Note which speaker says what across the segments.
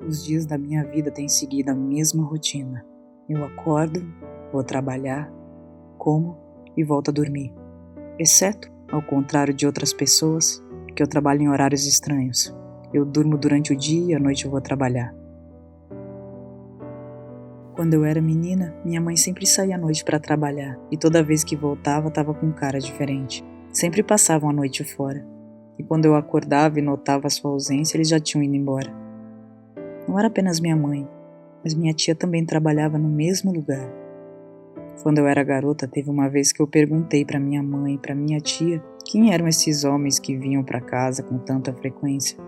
Speaker 1: Os dias da minha vida têm seguido a mesma rotina. Eu acordo, vou trabalhar, como e volto a dormir. Exceto, ao contrário de outras pessoas, que eu trabalho em horários estranhos. Eu durmo durante o dia e à noite eu vou trabalhar. Quando eu era menina, minha mãe sempre saía à noite para trabalhar e toda vez que voltava estava com cara diferente. Sempre passavam a noite fora. E quando eu acordava e notava a sua ausência, eles já tinham ido embora. Não era apenas minha mãe, mas minha tia também trabalhava no mesmo lugar. Quando eu era garota, teve uma vez que eu perguntei para minha mãe e para minha tia quem eram esses homens que vinham para casa com tanta frequência.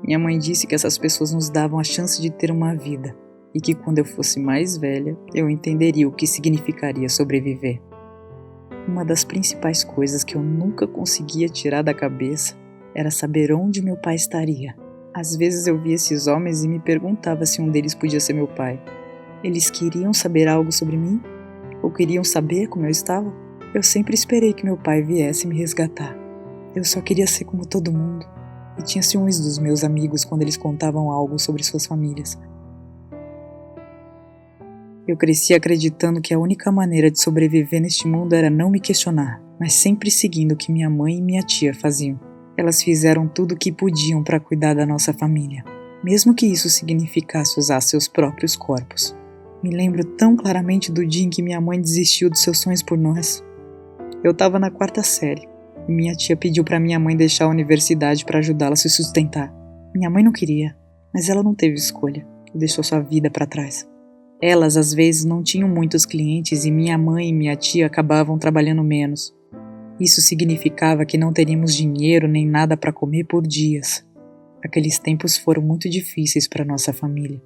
Speaker 1: Minha mãe disse que essas pessoas nos davam a chance de ter uma vida e que quando eu fosse mais velha, eu entenderia o que significaria sobreviver. Uma das principais coisas que eu nunca conseguia tirar da cabeça era saber onde meu pai estaria. Às vezes eu via esses homens e me perguntava se um deles podia ser meu pai. Eles queriam saber algo sobre mim? Ou queriam saber como eu estava? Eu sempre esperei que meu pai viesse me resgatar. Eu só queria ser como todo mundo. E tinha ciúmes dos meus amigos quando eles contavam algo sobre suas famílias. Eu cresci acreditando que a única maneira de sobreviver neste mundo era não me questionar, mas sempre seguindo o que minha mãe e minha tia faziam. Elas fizeram tudo o que podiam para cuidar da nossa família, mesmo que isso significasse usar seus próprios corpos. Me lembro tão claramente do dia em que minha mãe desistiu dos seus sonhos por nós. Eu estava na 4ª série e minha tia pediu para minha mãe deixar a universidade para ajudá-la a se sustentar. Minha mãe não queria, mas ela não teve escolha e deixou sua vida para trás. Elas, às vezes, não tinham muitos clientes e minha mãe e minha tia acabavam trabalhando menos. Isso significava que não teríamos dinheiro nem nada para comer por dias. Aqueles tempos foram muito difíceis para nossa família.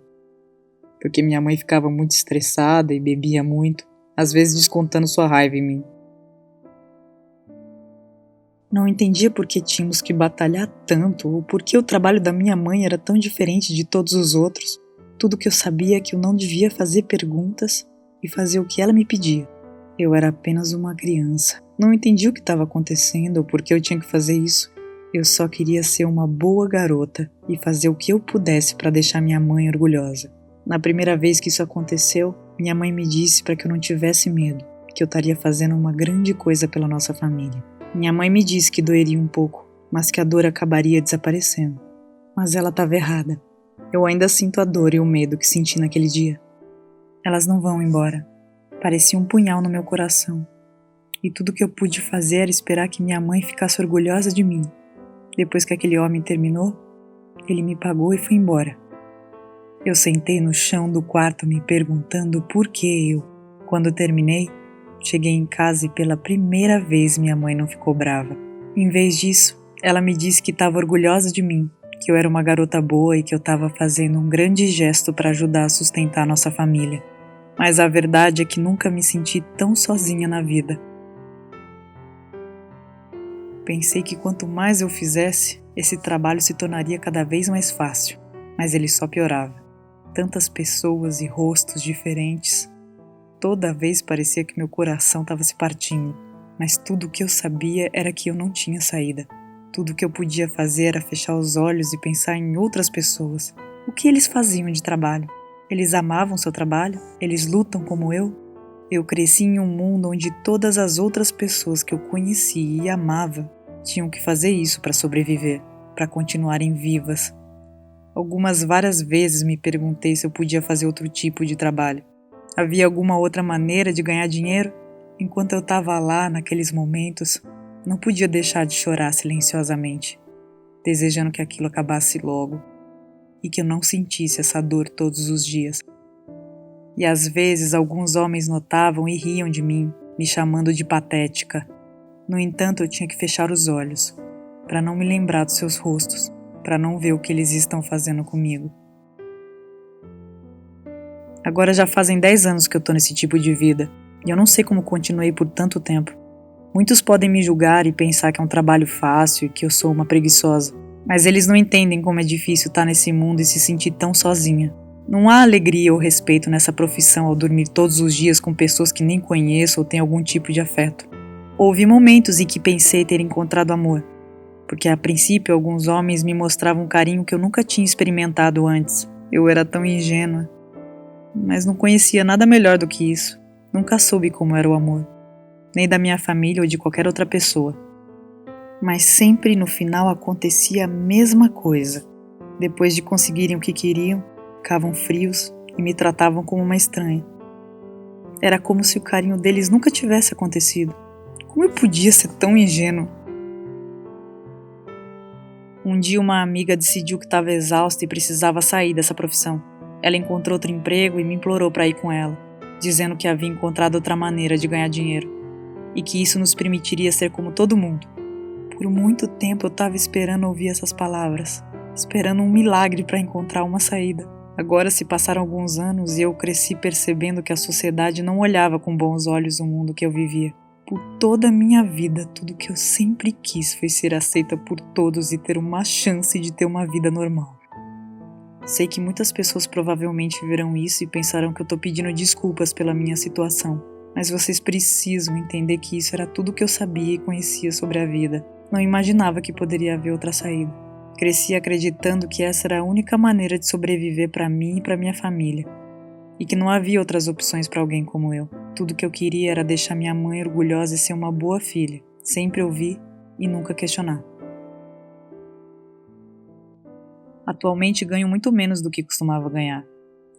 Speaker 1: Porque minha mãe ficava muito estressada e bebia muito, às vezes descontando sua raiva em mim. Não entendia por que tínhamos que batalhar tanto ou por que o trabalho da minha mãe era tão diferente de todos os outros. Tudo que eu sabia é que eu não devia fazer perguntas e fazer o que ela me pedia. Eu era apenas uma criança. Não entendia o que estava acontecendo ou por que eu tinha que fazer isso. Eu só queria ser uma boa garota e fazer o que eu pudesse para deixar minha mãe orgulhosa. Na primeira vez que isso aconteceu, minha mãe me disse para que eu não tivesse medo, que eu estaria fazendo uma grande coisa pela nossa família. Minha mãe me disse que doeria um pouco, mas que a dor acabaria desaparecendo. Mas ela estava errada. Eu ainda sinto a dor e o medo que senti naquele dia. Elas não vão embora. Parecia um punhal no meu coração. E tudo que eu pude fazer era esperar que minha mãe ficasse orgulhosa de mim. Depois que aquele homem terminou, ele me pagou e foi embora. Eu sentei no chão do quarto me perguntando por que eu. Quando terminei, cheguei em casa e pela primeira vez minha mãe não ficou brava. Em vez disso, ela me disse que estava orgulhosa de mim, que eu era uma garota boa e que eu estava fazendo um grande gesto para ajudar a sustentar nossa família. Mas a verdade é que nunca me senti tão sozinha na vida. Pensei que quanto mais eu fizesse, esse trabalho se tornaria cada vez mais fácil, mas ele só piorava. Tantas pessoas e rostos diferentes. Toda vez parecia que meu coração estava se partindo, mas tudo o que eu sabia era que eu não tinha saída. Tudo o que eu podia fazer era fechar os olhos e pensar em outras pessoas. O que eles faziam de trabalho? Eles amavam seu trabalho? Eles lutam como eu? Eu cresci em um mundo onde todas as outras pessoas que eu conhecia e amava tinham que fazer isso para sobreviver, para continuarem vivas. Várias vezes me perguntei se eu podia fazer outro tipo de trabalho. Havia alguma outra maneira de ganhar dinheiro? Enquanto eu estava lá naqueles momentos, não podia deixar de chorar silenciosamente, desejando que aquilo acabasse logo e que eu não sentisse essa dor todos os dias. E às vezes alguns homens notavam e riam de mim, me chamando de patética. No entanto, eu tinha que fechar os olhos, para não me lembrar dos seus rostos, para não ver o que eles estão fazendo comigo. Agora já fazem 10 anos que eu estou nesse tipo de vida, e eu não sei como continuei por tanto tempo. Muitos podem me julgar e pensar que é um trabalho fácil e que eu sou uma preguiçosa, mas eles não entendem como é difícil estar nesse mundo e se sentir tão sozinha. Não há alegria ou respeito nessa profissão ao dormir todos os dias com pessoas que nem conheço ou têm algum tipo de afeto. Houve momentos em que pensei ter encontrado amor, porque a princípio alguns homens me mostravam um carinho que eu nunca tinha experimentado antes. Eu era tão ingênua, mas não conhecia nada melhor do que isso. Nunca soube como era o amor, nem da minha família ou de qualquer outra pessoa. Mas sempre no final acontecia a mesma coisa. Depois de conseguirem o que queriam, ficavam frios e me tratavam como uma estranha. Era como se o carinho deles nunca tivesse acontecido. Como eu podia ser tão ingênuo? Um dia uma amiga decidiu que estava exausta e precisava sair dessa profissão. Ela encontrou outro emprego e me implorou para ir com ela, dizendo que havia encontrado outra maneira de ganhar dinheiro e que isso nos permitiria ser como todo mundo. Por muito tempo eu estava esperando ouvir essas palavras, esperando um milagre para encontrar uma saída. Agora se passaram alguns anos e eu cresci percebendo que a sociedade não olhava com bons olhos o mundo que eu vivia. Por toda a minha vida, tudo que eu sempre quis foi ser aceita por todos e ter uma chance de ter uma vida normal. Sei que muitas pessoas provavelmente verão isso e pensarão que eu tô pedindo desculpas pela minha situação, mas vocês precisam entender que isso era tudo que eu sabia e conhecia sobre a vida. Não imaginava que poderia haver outra saída. Cresci acreditando que essa era a única maneira de sobreviver para mim e para minha família, e que não havia outras opções para alguém como eu. Tudo que eu queria era deixar minha mãe orgulhosa e ser uma boa filha, sempre ouvir e nunca questionar. Atualmente ganho muito menos do que costumava ganhar,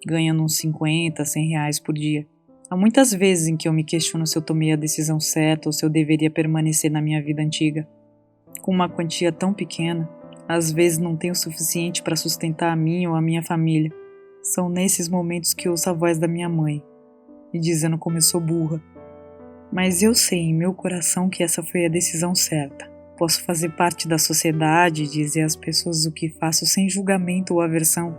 Speaker 1: ganhando uns 50, 100 reais por dia. Há muitas vezes em que eu me questiono se eu tomei a decisão certa ou se eu deveria permanecer na minha vida antiga. Com uma quantia tão pequena, às vezes não tenho o suficiente para sustentar a mim ou a minha família. São nesses momentos que ouço a voz da minha mãe, me dizendo como eu sou burra. Mas eu sei em meu coração que essa foi a decisão certa. Posso fazer parte da sociedade e dizer às pessoas o que faço sem julgamento ou aversão.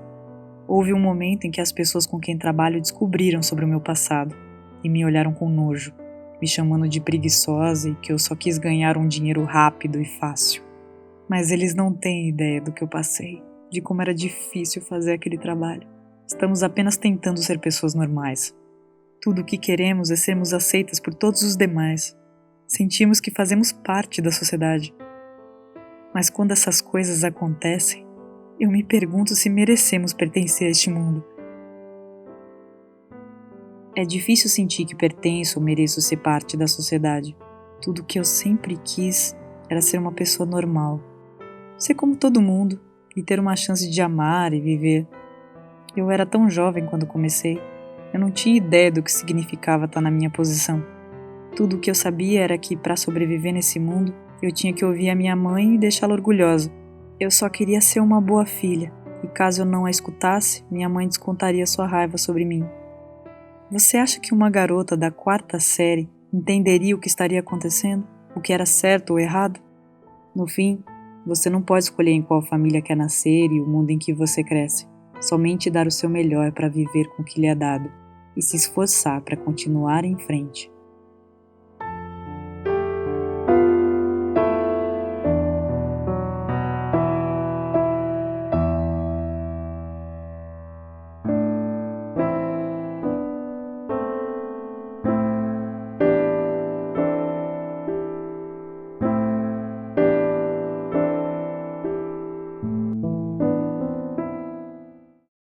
Speaker 1: Houve um momento em que as pessoas com quem trabalho descobriram sobre o meu passado e me olharam com nojo, me chamando de preguiçosa e que eu só quis ganhar um dinheiro rápido e fácil. Mas eles não têm ideia do que eu passei, de como era difícil fazer aquele trabalho. Estamos apenas tentando ser pessoas normais. Tudo o que queremos é sermos aceitas por todos os demais. Sentimos que fazemos parte da sociedade. Mas quando essas coisas acontecem, eu me pergunto se merecemos pertencer a este mundo. É difícil sentir que pertenço ou mereço ser parte da sociedade. Tudo o que eu sempre quis era ser uma pessoa normal. Ser como todo mundo e ter uma chance de amar e viver. Eu era tão jovem quando comecei. Eu não tinha ideia do que significava estar na minha posição. Tudo o que eu sabia era que, para sobreviver nesse mundo, eu tinha que ouvir a minha mãe e deixá-la orgulhosa. Eu só queria ser uma boa filha, e caso eu não a escutasse, minha mãe descontaria sua raiva sobre mim. Você acha que uma garota da 4ª série entenderia o que estaria acontecendo? O que era certo ou errado? No fim, você não pode escolher em qual família quer nascer e o mundo em que você cresce. Somente dar o seu melhor para viver com o que lhe é dado e se esforçar para continuar em frente.